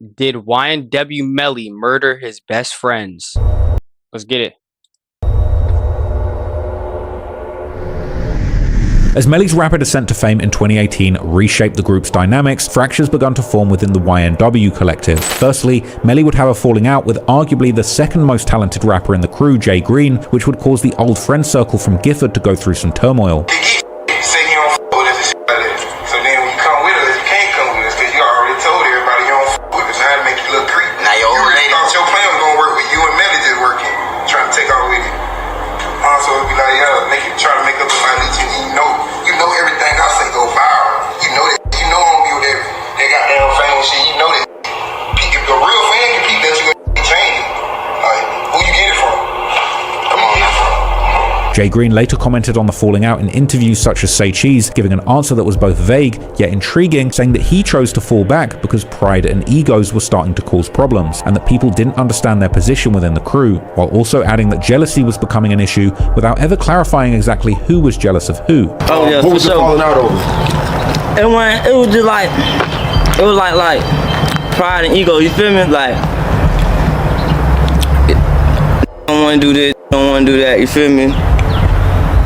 Did YNW Melly murder his best friends? Let's get it. As Melly's rapid ascent to fame in 2018 reshaped the group's dynamics, fractures began to form within the YNW collective. Firstly, Melly would have a falling out with arguably the second most talented rapper in the crew, Jay Green, which would cause the old friend circle from Gifford to go through some turmoil. Jay Green later commented on the falling out in interviews such as Say Cheese, giving an answer that was both vague yet intriguing, saying that he chose to fall back because pride and egos were starting to cause problems, and that people didn't understand their position within the crew, while also adding that jealousy was becoming an issue without ever clarifying exactly who was jealous of who. Oh yeah, what was it falling out over? It was just like, it was like pride and ego, you feel me? Like, don't want to do this, don't want to do that, you feel me?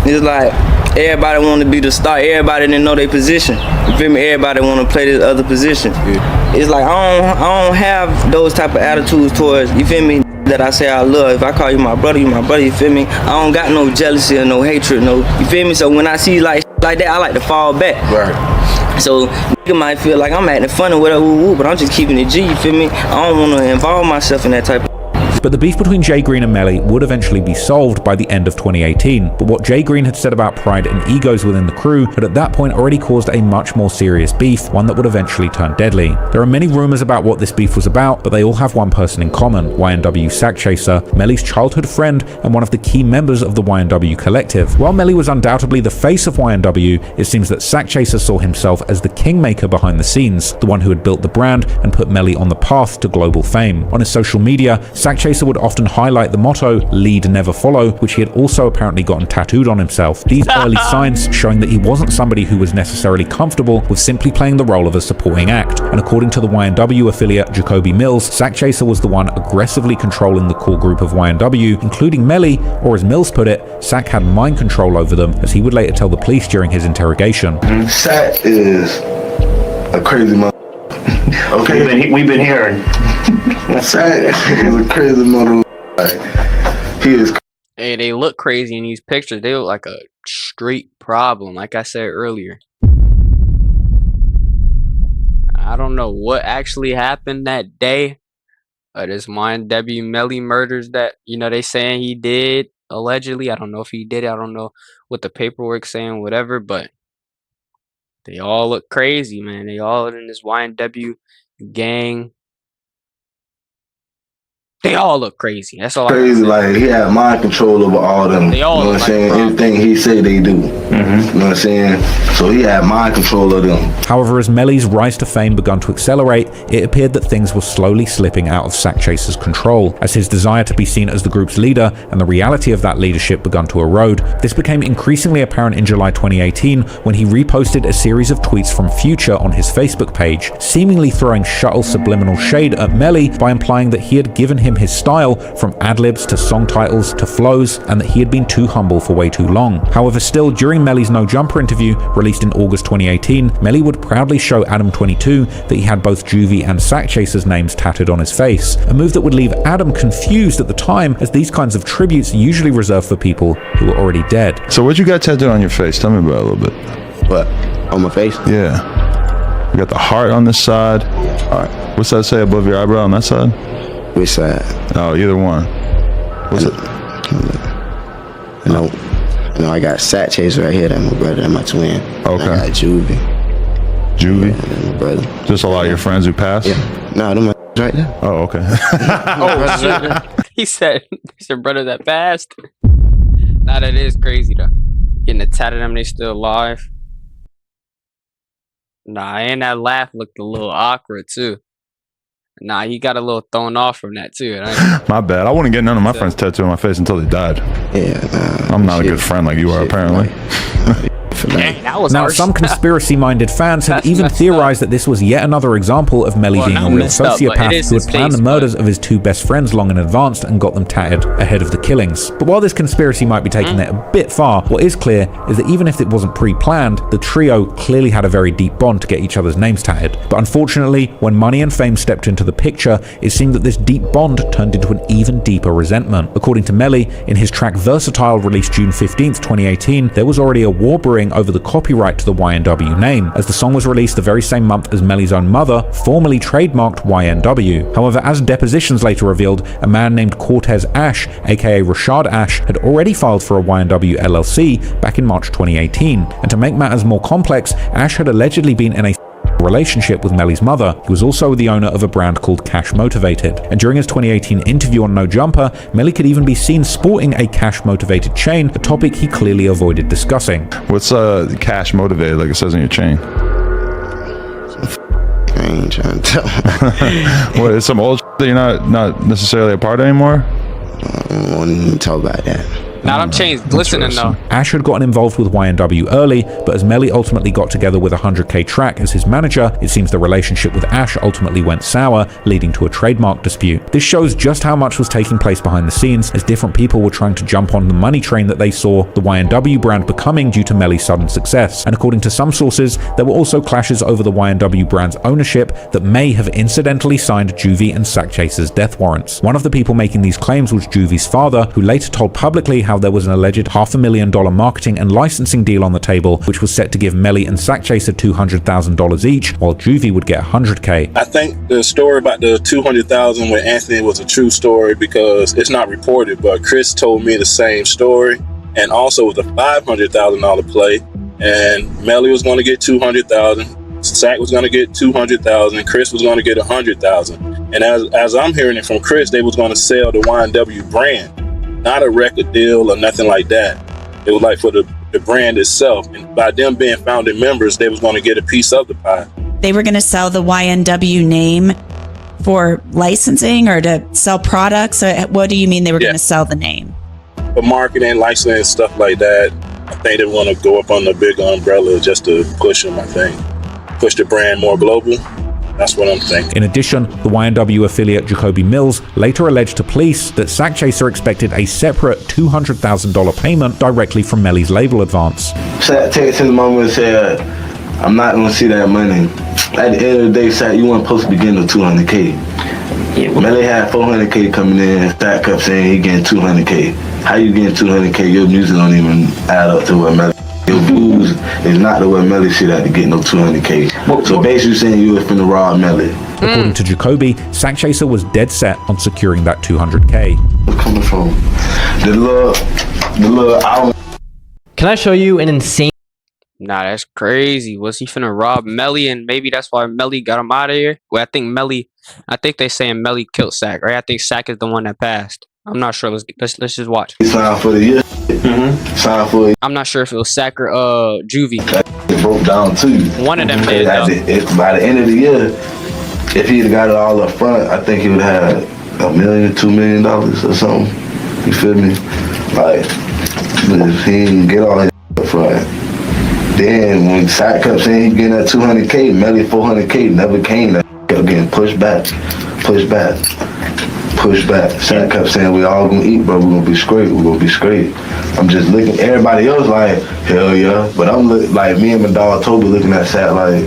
It's like everybody want to be the star. Everybody didn't know their position. You feel me? Everybody want to play this other position. Yeah. It's like I don't have those type of attitudes towards, you feel me, that I say I love. If I call you my brother, you my brother. You feel me? I don't got no jealousy or no hatred. No, you feel me? So when I see like that, I like to fall back. Right. So nigga might feel like I'm acting funny, whatever, but I'm just keeping it G. You feel me? I don't want to involve myself in that type of. But the beef between Jay Green and Melly would eventually be solved by the end of 2018. But what Jay Green had said about pride and egos within the crew had at that point already caused a much more serious beef, one that would eventually turn deadly. There are many rumors about what this beef was about, but they all have one person in common, YNW Sackchaser, Melly's childhood friend and one of the key members of the YNW collective. While Melly was undoubtedly the face of YNW, it seems that Sackchaser saw himself as the kingmaker behind the scenes, the one who had built the brand and put Melly on the path to global fame. On his social media, Sackchaser would often highlight the motto, lead never follow, which he had also apparently gotten tattooed on himself. These early signs showing that he wasn't somebody who was necessarily comfortable with simply playing the role of a supporting act. And according to the YNW affiliate Jacoby Mills, Sackchaser was the one aggressively controlling the core group of YNW, including Melly, or as Mills put it, Sack had mind control over them, as he would later tell the police during his interrogation. Sack is a crazy mother. Okay, we've been hearing. Sack is a crazy mother. He is. Hey, they look crazy in these pictures. They look like a straight problem, like I said earlier. I don't know what actually happened that day. This YNW Melly murders that, they saying he did, allegedly. I don't know if he did it. I don't know what the paperwork's saying, whatever, but they all look crazy, man. They all in this YNW gang. They all look crazy. That's all. Crazy, like he had mind control over all them. They all, you know what I'm saying? Everything he said they do. You know what I'm saying? So he had mind control of them. However, as Melly's rise to fame began to accelerate, it appeared that things were slowly slipping out of Sackchaser's control, as his desire to be seen as the group's leader and the reality of that leadership began to erode. This became increasingly apparent in July 2018 when he reposted a series of tweets from Future on his Facebook page, seemingly throwing subtle subliminal shade at Melly by implying that he had given him his style, from ad-libs to song titles to flows, and that he had been too humble for way too long. However, still, during Melly's No Jumper interview, released in August 2018, Melly would proudly show Adam22 that he had both Juvie and Sackchaser's names tattooed on his face, a move that would leave Adam confused at the time, as these kinds of tributes are usually reserved for people who are already dead. So what you got tattooed on your face? Tell me about it a little bit. What? On my face? Yeah. You got the heart on this side. All right. What's that say above your eyebrow on that side? Which side? Oh, either one. What's it? No, I got Sackchaser right here. That's my brother. That's my twin. Okay. I got Juvie. Juvie? Yeah, that's my brother. Just a lot of your friends who passed? Yeah. No, them right there. Oh, okay. Oh, shit. He said, there's your brother that passed. Nah, that is crazy, though. Getting a tat of them, they still alive. Nah, and that laugh looked a little awkward, too. Nah, he got a little thrown off from that, too. My bad. I wouldn't get none of my friends tattooed on my face until they died. Yeah, I'm not a good friend like you are, apparently. for that. Dang, that was Now, harsh. some conspiracy-minded fans have That's even messed theorized that this was yet another example of Melly being not a real messed up, but it sociopath is who had his planned the face, murders of his two best friends long in advance and got them tatted ahead of the killings. But while this conspiracy might be taking it a bit far, what is clear is that even if it wasn't pre-planned, the trio clearly had a very deep bond to get each other's names tatted. But unfortunately, when money and fame stepped into the picture, it seemed that this deep bond turned into an even deeper resentment. According to Melly, in his track Versatile released June 15th, 2018, there was already a war brewing over the copyright to the YNW name, as the song was released the very same month as Melly's own mother formally trademarked YNW. However, as depositions later revealed, a man named Cortez Ash, aka Rashad Ash, had already filed for a YNW LLC back in March 2018. And to make matters more complex, Ash had allegedly been in a relationship with Melly's mother. He was also the owner of a brand called Cash Motivated. And during his 2018 interview on No Jumper, Melly could even be seen sporting a Cash Motivated chain, a topic he clearly avoided discussing. What's cash motivated, like it says on your chain? I ain't trying to tell. What, is some old that you're not necessarily a part of anymore? I don't want to even talk about that. Now them chains glistening though. Ash had gotten involved with YNW early, but as Melly ultimately got together with 100K Track as his manager, it seems the relationship with Ash ultimately went sour, leading to a trademark dispute. This shows just how much was taking place behind the scenes, as different people were trying to jump on the money train that they saw the YNW brand becoming due to Melly's sudden success. And according to some sources, there were also clashes over the YNW brand's ownership that may have incidentally signed Juvie and Sackchaser's death warrants. One of the people making these claims was Juvie's father, who later told publicly how there was an alleged $500,000 marketing and licensing deal on the table, which was set to give Melly and Sackchaser $200,000 each, while Juvie would get $100K. I think the story about the $200,000 with Anthony was a true story because it's not reported, but Chris told me the same story, and also with the $500,000 play, and Melly was going to get $200,000, Sack was going to get $200,000, Chris was going to get $100,000, and as I'm hearing it from Chris, they was going to sell the YNW brand. Not a record deal or nothing like that. It was like for the brand itself. And by them being founding members, they was going to get a piece of the pie. They were going to sell the YNW name for licensing or to sell products? Or what do you mean they were going to sell the name? For marketing, licensing, stuff like that. I think they want to go up on the big umbrella just to push them, I think. Push the brand more global. That's what I'm thinking. In addition, the YNW affiliate Jacoby Mills later alleged to police that Sackchaser expected a separate $200,000 payment directly from Melly's label advance. Sack texted his mama and said, I'm not going to see that money. At the end of the day, Sack, you weren't supposed to be getting no $200K. Yeah. Melly had $400K coming in, Sack kept saying he getting $200K. How you getting $200K? Your music don't even add up to what Melly. Your views is not the way Melly shit had to get no $200K. So basically saying you was finna rob Melly. According to Jacoby, Sackchaser was dead set on securing that $200K. What's coming from? The little album. Can I show you an insane? Nah, that's crazy. Was he finna rob Melly, and maybe that's why Melly got him out of here? Well, I think they saying Melly killed Sack, right? I think Sack is the one that passed. I'm not sure. Let's just watch. He signed for the year. Signed for it. I'm not sure if it was Sack or Juvie. It broke down too. One of them did though. By the end of the year, if he'd got it all up front, I think he would have $1 million, $2 million or something. You feel me? Like, if he didn't get all that up front. Then when Sack kept saying he getting that $200K, Melly $400K never came. That kept getting pushed back. Sack kept saying we all gonna eat, bro. We're gonna be straight. I'm just looking. Everybody else like hell yeah, but I'm like me and my dog Toby looking at Sack like,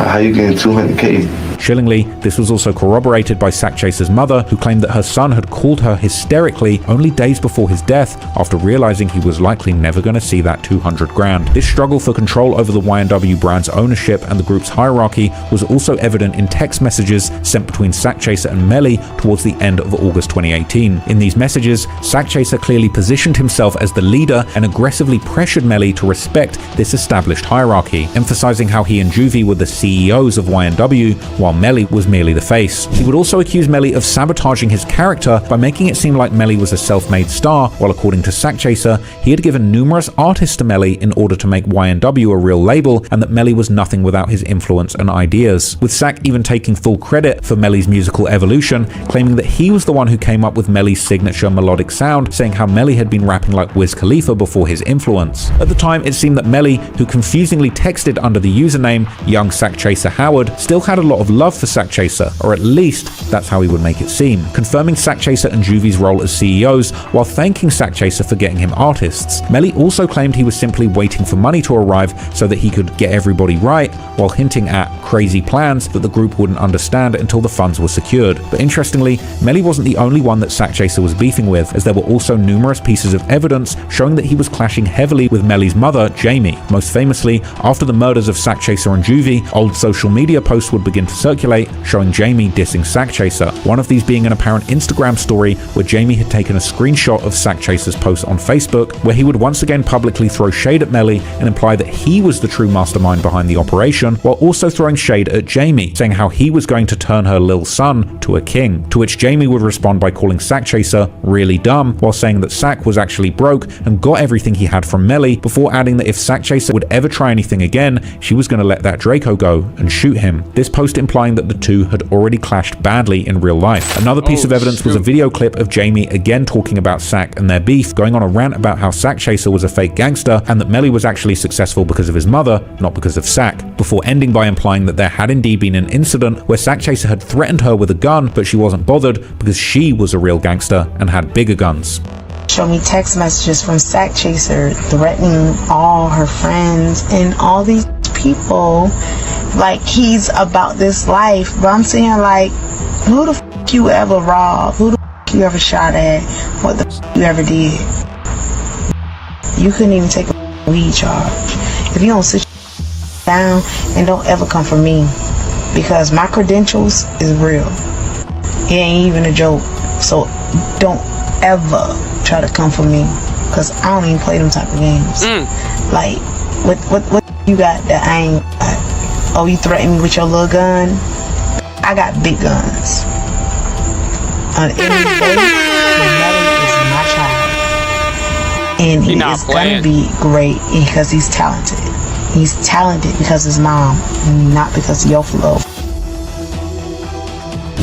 how you getting $200K? Chillingly, this was also corroborated by Sackchaser's mother, who claimed that her son had called her hysterically only days before his death after realizing he was likely never going to see that $200,000. This struggle for control over the YNW brand's ownership and the group's hierarchy was also evident in text messages sent between Sackchaser and Melly towards the end of August 2018. In these messages, Sackchaser clearly positioned himself as the leader and aggressively pressured Melly to respect this established hierarchy, emphasizing how he and Juvie were the CEOs of YNW, while while Melly was merely the face. He would also accuse Melly of sabotaging his character by making it seem like Melly was a self-made star, while according to Sackchaser, he had given numerous artists to Melly in order to make YNW a real label, and that Melly was nothing without his influence and ideas, with Sack even taking full credit for Melly's musical evolution, claiming that he was the one who came up with Melly's signature melodic sound, saying how Melly had been rapping like Wiz Khalifa before his influence. At the time, it seemed that Melly, who confusingly texted under the username Young Sackchaser Howard, still had a lot of love for Sackchaser, or at least that's how he would make it seem, confirming Sackchaser and Juvie's role as CEOs while thanking Sackchaser for getting him artists. Melly also claimed he was simply waiting for money to arrive so that he could get everybody right, while hinting at crazy plans that the group wouldn't understand until the funds were secured. But interestingly, Melly wasn't the only one that Sackchaser was beefing with, as there were also numerous pieces of evidence showing that he was clashing heavily with Melly's mother, Jamie. Most famously, after the murders of Sackchaser and Juvie, old social media posts would begin to circulate showing Jamie dissing Sackchaser, one of these being an apparent Instagram story where Jamie had taken a screenshot of Sackchaser's post on Facebook, where he would once again publicly throw shade at Melly and imply that he was the true mastermind behind the operation, while also throwing shade at Jamie, saying how he was going to turn her lil son to a king, to which Jamie would respond by calling Sackchaser really dumb, while saying that Sack was actually broke and got everything he had from Melly, before adding that if Sackchaser would ever try anything again, she was going to let that Draco go and shoot him. This post implying that the two had already clashed badly in real life. Another piece of evidence was a video clip of Jamie again talking about Sack and their beef, going on a rant about how Sackchaser was a fake gangster and that Melly was actually successful because of his mother, not because of Sack, before ending by implying that there had indeed been an incident where Sackchaser had threatened her with a gun, but she wasn't bothered because she was a real gangster and had bigger guns. Show me text messages from Sackchaser threatening all her friends and all these people like he's about this life. But I'm saying, like, who the f you ever robbed? Who the f you ever shot at? What the f you ever did? You couldn't even take a weed charge. If you don't sit down and don't ever come for me, because my credentials is real. It ain't even a joke. So don't ever try to come for me, because I don't even play them type of games. Like, what you got that I ain't got? Oh, you threaten me with your little gun? I got big guns. On any day, Melly is my child. And he is gonna be great because he's talented. He's talented because his mom, not because of your flow.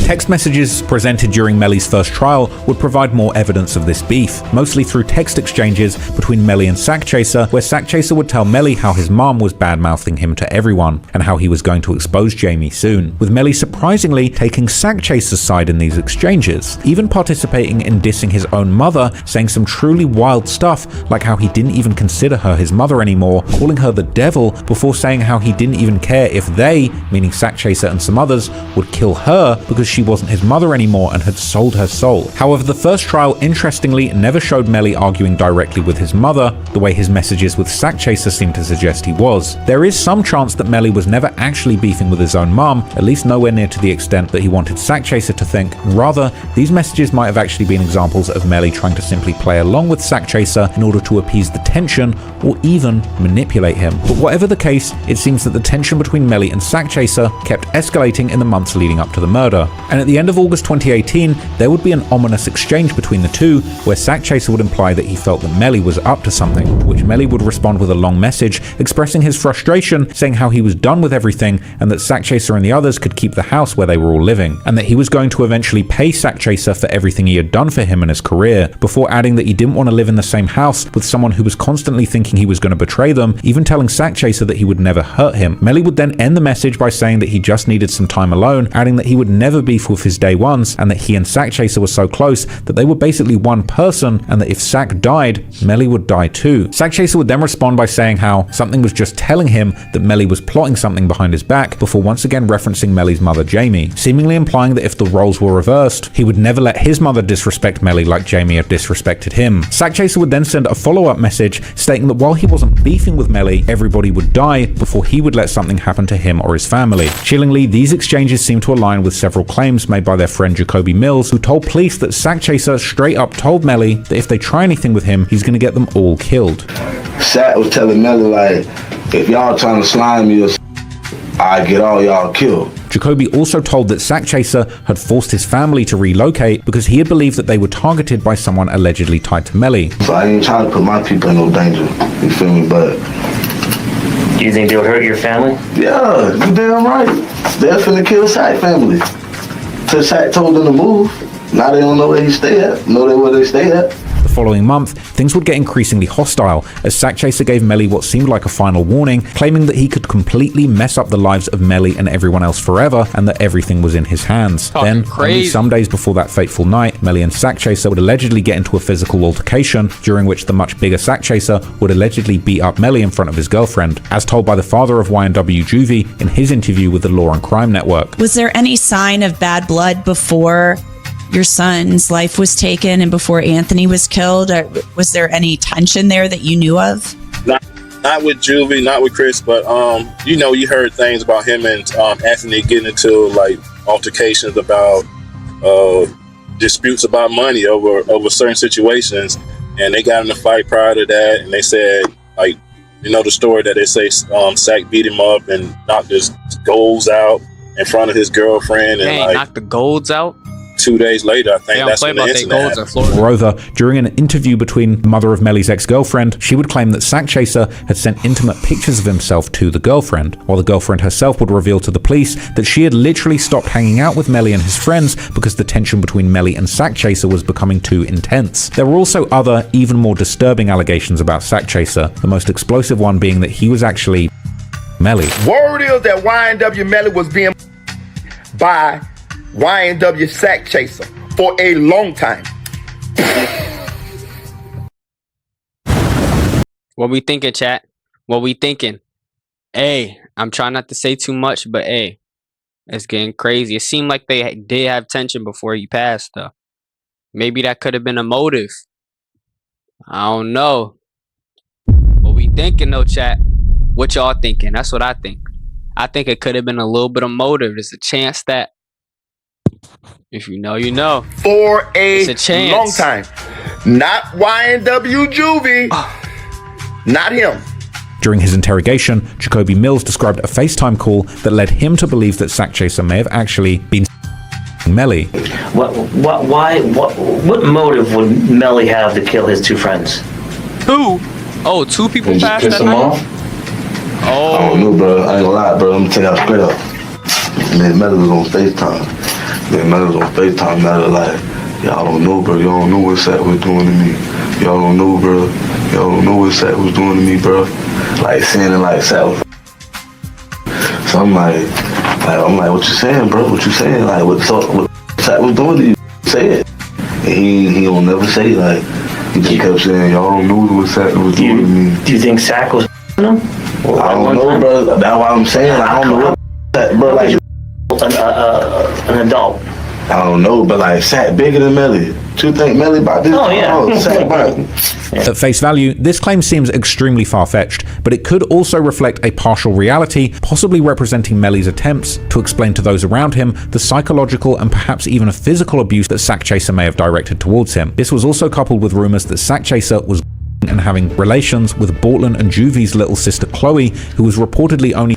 Text messages presented during Melly's first trial would provide more evidence of this beef, mostly through text exchanges between Melly and Sackchaser, where Sackchaser would tell Melly how his mom was bad-mouthing him to everyone, and how he was going to expose Jamie soon, with Melly surprisingly taking Sackchaser's side in these exchanges, even participating in dissing his own mother, saying some truly wild stuff, like how he didn't even consider her his mother anymore, calling her the devil, before saying how he didn't even care if they, meaning Sackchaser and some others, would kill her because she wasn't his mother anymore and had sold her soul. However, the first trial, interestingly, never showed Melly arguing directly with his mother, the way his messages with Sackchaser seemed to suggest he was. There is some chance that Melly was never actually beefing with his own mom, at least nowhere near to the extent that he wanted Sackchaser to think. Rather, these messages might have actually been examples of Melly trying to simply play along with Sackchaser in order to appease the tension or even manipulate him. But whatever the case, it seems that the tension between Melly and Sackchaser kept escalating in the months leading up to the murder. And at the end of August 2018, there would be an ominous exchange between the two, where Sackchaser would imply that he felt that Melly was up to something, to which Melly would respond with a long message expressing his frustration, saying how he was done with everything and that Sackchaser and the others could keep the house where they were all living, and that he was going to eventually pay Sackchaser for everything he had done for him in his career, before adding that he didn't want to live in the same house with someone who was constantly thinking he was going to betray them, even telling Sackchaser that he would never hurt him. Melly would then end the message by saying that he just needed some time alone, adding that he would never beef with his day ones, and that he and Sackchaser were so close that they were basically one person, and that if Sack died, Melly would die too. Sackchaser would then respond by saying how something was just telling him that Melly was plotting something behind his back, before once again referencing Melly's mother Jamie, seemingly implying that if the roles were reversed, he would never let his mother disrespect Melly like Jamie had disrespected him. Sackchaser would then send a follow-up message stating that while he wasn't beefing with Melly, everybody would die before he would let something happen to him or his family. Chillingly, these exchanges seem to align with several claims made by their friend Jacoby Mills, who told police that Sackchaser straight up told Melly that if they try anything with him, he's going to get them all killed. Sack was telling Melly, like, if y'all trying to slime me, I get all y'all killed. Jacoby also told that Sackchaser had forced his family to relocate because he had believed that they were targeted by someone allegedly tied to Melly. So I ain't trying to put my people in no danger, you feel me, but... Do you think they'll hurt your family? Yeah, you damn right. They're finna kill Sack family. Till Sack told them to move. Now they don't know where he stay at, know where they stay at. The following month, things would get increasingly hostile as Sackchaser gave Melly what seemed like a final warning, claiming that he could completely mess up the lives of Melly and everyone else forever and that everything was in his hands. Then, only some days before that fateful night, Melly and Sackchaser would allegedly get into a physical altercation, during which the much bigger Sackchaser would allegedly beat up Melly in front of his girlfriend, as told by the father of YNW Juvie in his interview with the Law and Crime Network. Was there any sign of bad blood before your son's life was taken and before Anthony was killed? Or was there any tension there that you knew of? Not with Juvie, not with Chris, but you heard things about him and Anthony getting into like altercations about disputes about money over certain situations, and they got in a fight prior to that, and they said, like, the story that they say Sack beat him up and knocked his golds out in front of his girlfriend, and knocked the golds out. 2 days later, I think that's when the incident happened. Moreover, during an interview between the mother of Melly's ex-girlfriend, she would claim that Sackchaser had sent intimate pictures of himself to the girlfriend, while the girlfriend herself would reveal to the police that she had literally stopped hanging out with Melly and his friends because the tension between Melly and Sackchaser was becoming too intense. There were also other, even more disturbing allegations about Sackchaser, the most explosive one being that he was actually Melly. Word is that YNW Melly was being by YNW Sackchaser for a long time. What we thinking, chat? What we thinking? Hey, I'm trying not to say too much, but hey, it's getting crazy. It seemed like they did have tension before he passed, though. Maybe that could have been a motive. I don't know. What we thinking, though, chat? What y'all thinking? That's what I think. I think it could have been a little bit of motive. There's a chance that if you know, you know. For a long chance. time. Not YNW Juvie. Not him. During his interrogation, Jacoby Mills described a FaceTime call that led him to believe that Sackchaser may have actually been Melly. What motive would Melly have to kill his two friends? Two? Oh, two people passed that night? Oh. I don't know, bro. I ain't gonna lie, bro. I'm gonna tell y'all straight up. Man, Melly was on FaceTime. Melly like, y'all don't know, bro. Y'all don't know what Sack was doing to me. Y'all don't know, bro. Y'all don't know what Sack was doing to me, bro. Like, saying it like Sack was. So I'm like, what you saying, bro? What you saying? Like, what Sack was doing to you? Say it. And he don't never say it. Like, he just kept saying, y'all don't know what Sack was doing to me. Do you think Sack was him? I don't know, bro. That's why I'm saying, I don't know what, bro. Like, an adult. I don't know, but like Sack bigger than Melly. Do you think Melly about this? Oh yeah. Sack At face value, this claim seems extremely far-fetched, but it could also reflect a partial reality, possibly representing Melly's attempts to explain to those around him the psychological and perhaps even a physical abuse that Sackchaser may have directed towards him. This was also coupled with rumors that Sackchaser was and having relations with Bortland and Juvie's little sister Chloe, who was reportedly only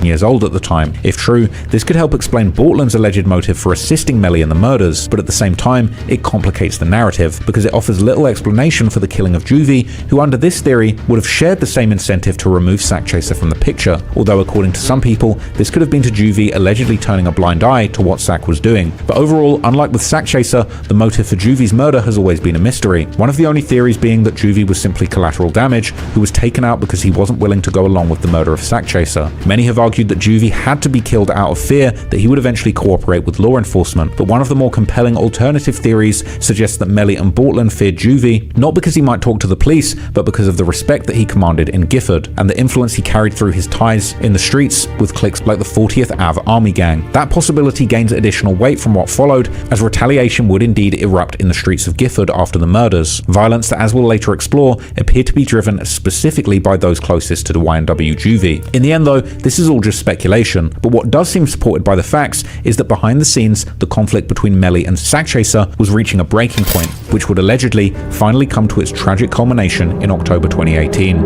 years old at the time. If true, this could help explain Bortland's alleged motive for assisting Melly in the murders, but at the same time, it complicates the narrative, because it offers little explanation for the killing of Juvie, who under this theory would have shared the same incentive to remove Sackchaser from the picture, although according to some people, this could have been to Juvie allegedly turning a blind eye to what Sack was doing. But overall, unlike with Sackchaser, the motive for Juvie's murder has always been a mystery, one of the only theories being that Juvie was simply collateral damage, who was taken out because he wasn't willing to go along with the murder of Sackchaser. Many have argued that Juvie had to be killed out of fear that he would eventually cooperate with law enforcement, but one of the more compelling alternative theories suggests that Melly and Bortland feared Juvie, not because he might talk to the police, but because of the respect that he commanded in Gifford, and the influence he carried through his ties in the streets with cliques like the 40th Ave Army Gang. That possibility gains additional weight from what followed, as retaliation would indeed erupt in the streets of Gifford after the murders, violence that, as we'll later explore, appeared to be driven specifically by those closest to the YNW Juvie. In the end though, this is all just speculation, but what does seem supported by the facts is that behind the scenes, the conflict between Melly and Sackchaser was reaching a breaking point, which would allegedly finally come to its tragic culmination in October 2018.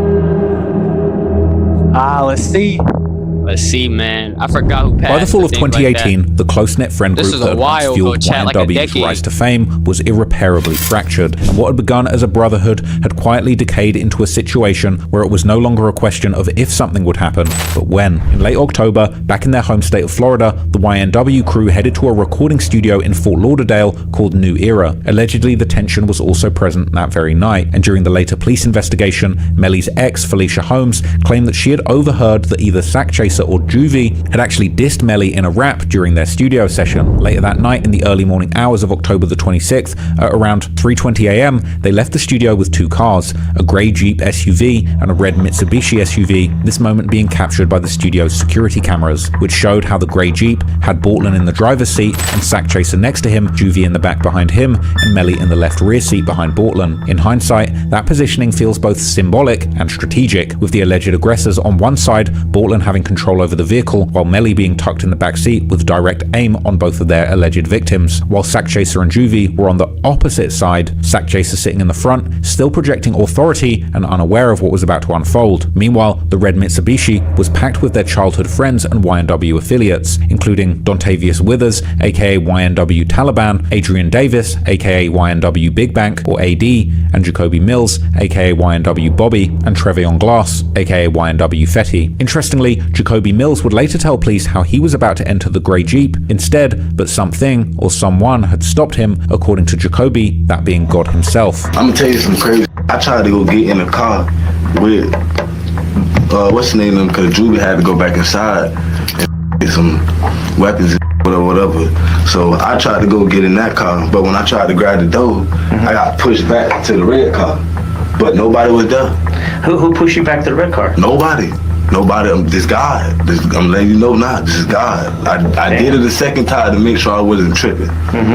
Let's see. Let's see, man. I forgot who passed. By the fall of things like 2018, the close-knit friend This group is a that had once while fueled ago, chat, like a YNW's decade. rise to fame was irreparably fractured, and what had begun as a brotherhood had quietly decayed into a situation where it was no longer a question of if something would happen, but when. In late October, back in their home state of Florida, the YNW crew headed to a recording studio in Fort Lauderdale called New Era. Allegedly, the tension was also present that very night, and during the later police investigation, Melly's ex, Felicia Holmes, claimed that she had overheard that either Sackchaser or Juvie had actually dissed Melly in a rap during their studio session. Later that night, in the early morning hours of October the 26th, at around 3:20 a.m., they left the studio with two cars, a grey Jeep SUV and a red Mitsubishi SUV, this moment being captured by the studio's security cameras, which showed how the grey Jeep had Bortlen in the driver's seat and Sackchaser next to him, Juvie in the back behind him, and Melly in the left rear seat behind Bortlen. In hindsight, that positioning feels both symbolic and strategic, with the alleged aggressors on one side, Bortlen having control over the vehicle, while Melly being tucked in the back seat with direct aim on both of their alleged victims, while Sackchaser and Juvie were on the opposite side, Sackchaser sitting in the front, still projecting authority and unaware of what was about to unfold. Meanwhile, the red Mitsubishi was packed with their childhood friends and YNW affiliates, including Dontavius Withers, aka YNW Taliban, Adrian Davis, aka YNW Big Bank, or AD, and Jacoby Mills, aka YNW Bobby, and Trevion Glass, aka YNW Fetty. Interestingly, Jacoby Mills would later tell police how he was about to enter the grey Jeep instead, but something or someone had stopped him, according to Jacoby, that being God himself. I'm gonna tell you some crazy. I tried to go get in the car with what's the name of them, because Juvie had to go back inside and get some weapons and whatever. So I tried to go get in that car, but when I tried to grab the door, I got pushed back to the red car, but nobody was there. Who pushed you back to the red car? Nobody. This God. I'm letting you know now, this is God. I did it a second time to make sure I wasn't tripping.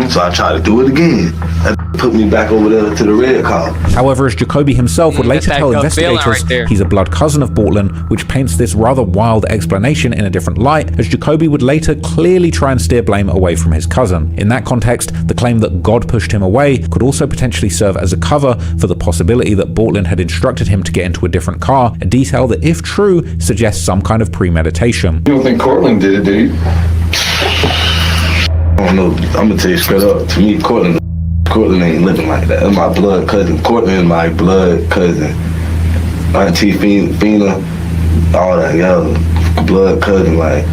So I tried to do it again. That put me back over there to the red car. However, as Jacoby himself would later tell investigators, he's a blood cousin of Bortlen, which paints this rather wild explanation in a different light, as Jacoby would later clearly try and steer blame away from his cousin. In that context, the claim that God pushed him away could also potentially serve as a cover for the possibility that Bortlen had instructed him to get into a different car, a detail that, if true, suggests some kind of premeditation. You don't think Cortland did it, do you? I don't know. I'm gonna tell you straight up. To me, Cortland ain't living like that. That's my blood cousin. Cortland is my blood cousin. Auntie Fina, all that, yo, blood cousin, like.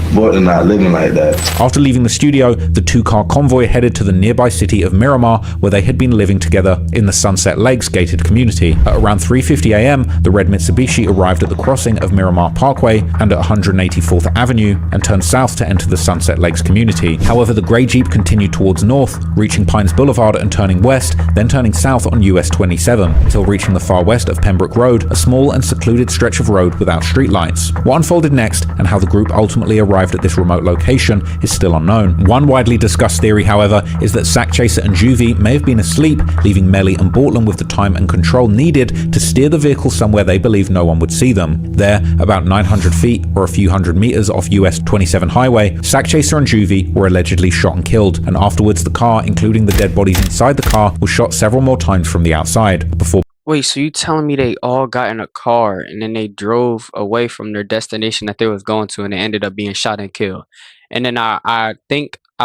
Bortlen not living like that. After leaving the studio, the two-car convoy headed to the nearby city of Miramar, where they had been living together in the Sunset Lakes gated community. At around 3:50 a.m., the red Mitsubishi arrived at the crossing of Miramar Parkway and at 184th Avenue and turned south to enter the Sunset Lakes community. However, the grey Jeep continued towards north, reaching Pines Boulevard and turning west, then turning south on US 27, until reaching the far west of Pembroke Road, a small and secluded stretch of road without streetlights. What unfolded next, and how the group ultimately arrived at this remote location, is still unknown. One widely discussed theory, however, is that Sackchaser and Juvie may have been asleep, leaving Melly and Bortlen with the time and control needed to steer the vehicle somewhere they believe no one would see them. There, about 900 feet or a few hundred meters off US 27 highway, Sackchaser and Juvie were allegedly shot and killed, and afterwards the car, including the dead bodies inside the car, was shot several more times from the outside, before... Wait, so you telling me they all got in a car and then they drove away from their destination that they was going to and they ended up being shot and killed? And then I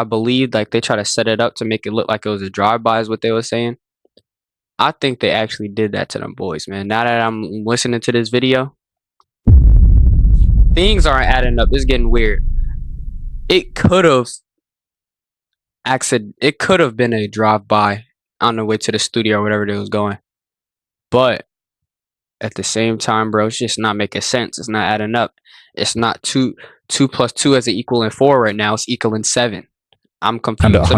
believe like they try to set it up to make it look like it was a drive-by is what they were saying. I think they actually did that to them boys, man. Now that I'm listening to this video, things aren't adding up. It's getting weird. It could have been a drive-by on the way to the studio or whatever they was going. But at the same time, bro, it's just not making sense. It's not adding up. It's not 2 plus 2 as an equal in 4 right now. It's equaling 7. I'm confused.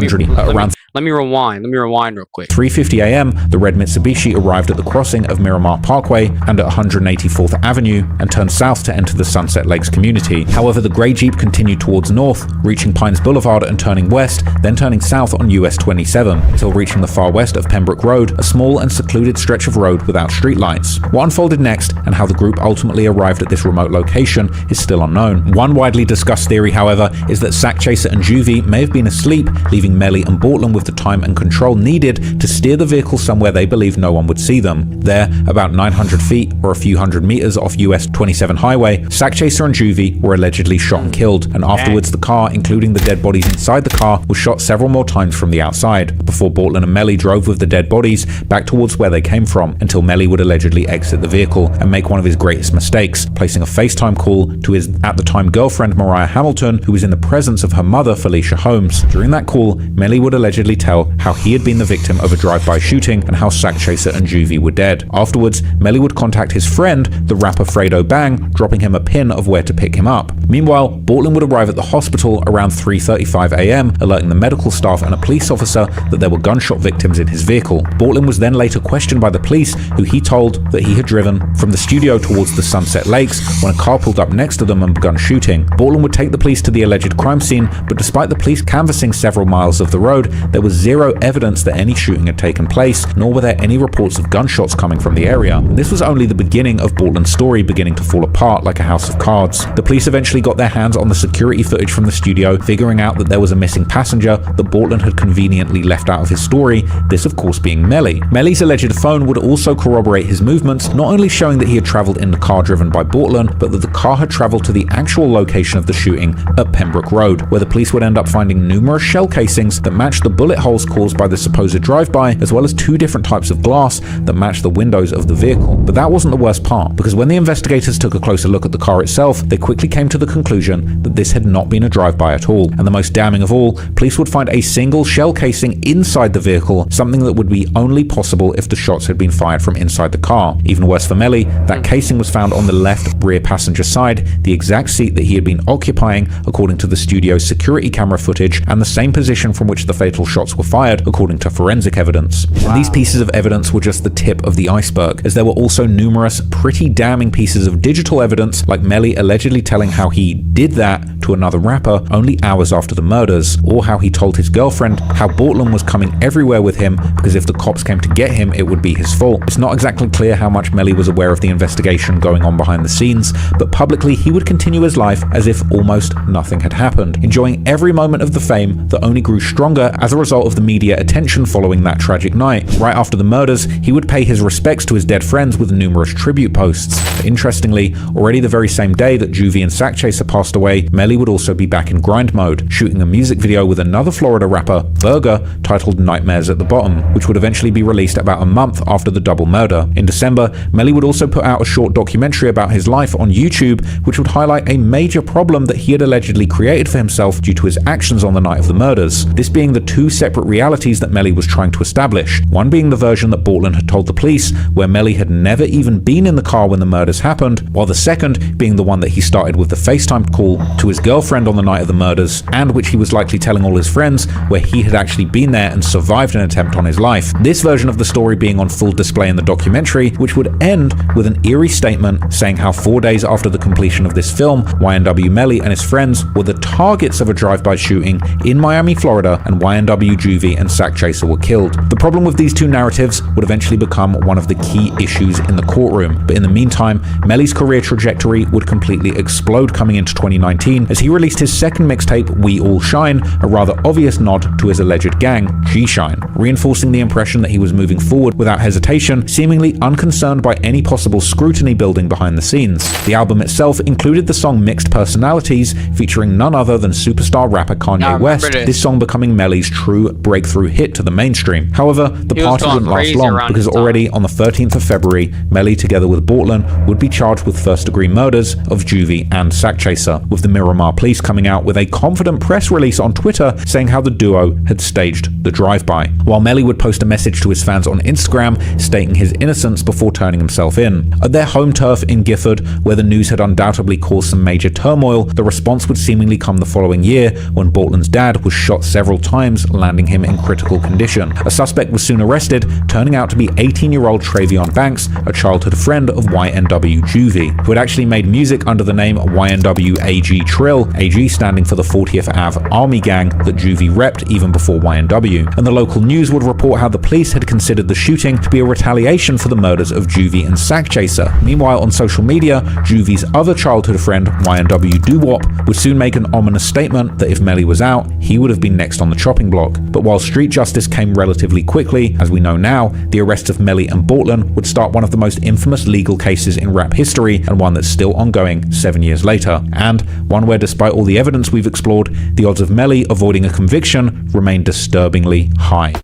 Let me rewind real quick. 3:50 a.m., the red Mitsubishi arrived at the crossing of Miramar Parkway and at 184th Avenue and turned south to enter the Sunset Lakes community. However, the grey Jeep continued towards north, reaching Pines Boulevard and turning west, then turning south on US 27, until reaching the far west of Pembroke Road, a small and secluded stretch of road without streetlights. What unfolded next, and how the group ultimately arrived at this remote location, is still unknown. One widely discussed theory, however, is that Sackchaser and Juvie may have been asleep, leaving Melly and Bortlen with the time and control needed to steer the vehicle somewhere they believed no one would see them. There, about 900 feet or a few hundred meters off US 27 highway, Sackchaser and Juvie were allegedly shot and killed, and afterwards the car, including the dead bodies inside the car, was shot several more times from the outside, before Bortlen and Melly drove with the dead bodies back towards where they came from, until Melly would allegedly exit the vehicle and make one of his greatest mistakes, placing a FaceTime call to his at the time girlfriend Mariah Hamilton, who was in the presence of her mother Felicia Holmes. During that call, Melly would allegedly tell how he had been the victim of a drive-by shooting and how Sackchaser and Juvie were dead. Afterwards, Melly would contact his friend, the rapper Fredo Bang, dropping him a pin of where to pick him up. Meanwhile, Bortlen would arrive at the hospital around 3:35 a.m, alerting the medical staff and a police officer that there were gunshot victims in his vehicle. Bortlen was then later questioned by the police, who he told that he had driven from the studio towards the Sunset Lakes when a car pulled up next to them and begun shooting. Bortlen would take the police to the alleged crime scene, but despite the police canvassing several miles of the road, there was zero evidence that any shooting had taken place, nor were there any reports of gunshots coming from the area. And this was only the beginning of Bortlen's story beginning to fall apart like a house of cards. The police eventually got their hands on the security footage from the studio, figuring out that there was a missing passenger that Bortlen had conveniently left out of his story, this of course being Melly. Melly's alleged phone would also corroborate his movements, not only showing that he had travelled in the car driven by Bortlen, but that the car had travelled to the actual location of the shooting at Pembroke Road, where the police would end up finding numerous shell casings that matched the bullet holes caused by the supposed drive-by, as well as two different types of glass that matched the windows of the vehicle. But that wasn't the worst part, because when the investigators took a closer look at the car itself, they quickly came to the conclusion that this had not been a drive-by at all. And the most damning of all, police would find a single shell casing inside the vehicle, something that would be only possible if the shots had been fired from inside the car. Even worse for Melly, that casing was found on the left rear passenger side, the exact seat that he had been occupying according to the studio's security camera footage, and the same position from which the fatal shots were fired according to forensic evidence. Wow. And these pieces of evidence were just the tip of the iceberg, as there were also numerous pretty damning pieces of digital evidence, like Melly allegedly telling how he did that to another rapper only hours after the murders, or how he told his girlfriend how Bortlen was coming everywhere with him because if the cops came to get him, it would be his fault. It's not exactly clear how much Melly was aware of the investigation going on behind the scenes, but publicly he would continue his life as if almost nothing had happened, enjoying every moment of the fame that only grew stronger as a result of the media attention following that tragic night. Right after the murders, he would pay his respects to his dead friends with numerous tribute posts. But interestingly, already the very same day that Juvie and Sackchaser passed away, Melly would also be back in grind mode, shooting a music video with another Florida rapper, Burger, titled Nightmares at the Bottom, which would eventually be released about a month after the double murder. In December, Melly would also put out a short documentary about his life on YouTube, which would highlight a major problem that he had allegedly created for himself due to his actions on the night of the murders. This being the two separate realities that Melly was trying to establish, one being the version that Bortlen had told the police, where Melly had never even been in the car when the murders happened, while the second being the one that he started with the FaceTime call to his girlfriend on the night of the murders, and which he was likely telling all his friends, where he had actually been there and survived an attempt on his life. This version of the story being on full display in the documentary, which would end with an eerie statement saying how 4 days after the completion of this film, YNW Melly and his friends were the targets of a drive-by shooting in Miami, Florida, and YNW Juvie and Sackchaser were killed. The problem with these two narratives would eventually become one of the key issues in the courtroom, but in the meantime, Melly's career trajectory would completely explode coming into 2019 as he released his second mixtape, We All Shine, a rather obvious nod to his alleged gang, G-Shine, reinforcing the impression that he was moving forward without hesitation, seemingly unconcerned by any possible scrutiny building behind the scenes. The album itself included the song Mixed Personalities, featuring none other than superstar rapper Kanye West, this song becoming Melly's true breakthrough hit to the mainstream. However, the party didn't last long, because already on the 13th of February, Melly together with Bortlen would be charged with first-degree murders of Juvie and Sackchaser, with the Miramar police coming out with a confident press release on Twitter saying how the duo had staged the drive-by, while Melly would post a message to his fans on Instagram stating his innocence before turning himself in. At their home turf in Gifford, where the news had undoubtedly caused some major turmoil, the response would seemingly come the following year when Bortlen's dad was shot several times, landing him in critical condition. A suspect was soon arrested, turning out to be 18-year-old Travion Banks, a childhood friend of YNW Juvie, who had actually made music under the name YNW AG Trill Hill, AG standing for the 40th Ave Army Gang that Juvie repped even before YNW, and the local news would report how the police had considered the shooting to be a retaliation for the murders of Juvie and Sackchaser. Meanwhile, on social media, Juvie's other childhood friend, YNW Doo-Wop, would soon make an ominous statement that if Melly was out, he would have been next on the chopping block. But while street justice came relatively quickly, as we know now, the arrest of Melly and Bortlen would start one of the most infamous legal cases in rap history, and one that's still ongoing 7 years later, and one where despite all the evidence we've explored, the odds of Melly avoiding a conviction remain disturbingly high.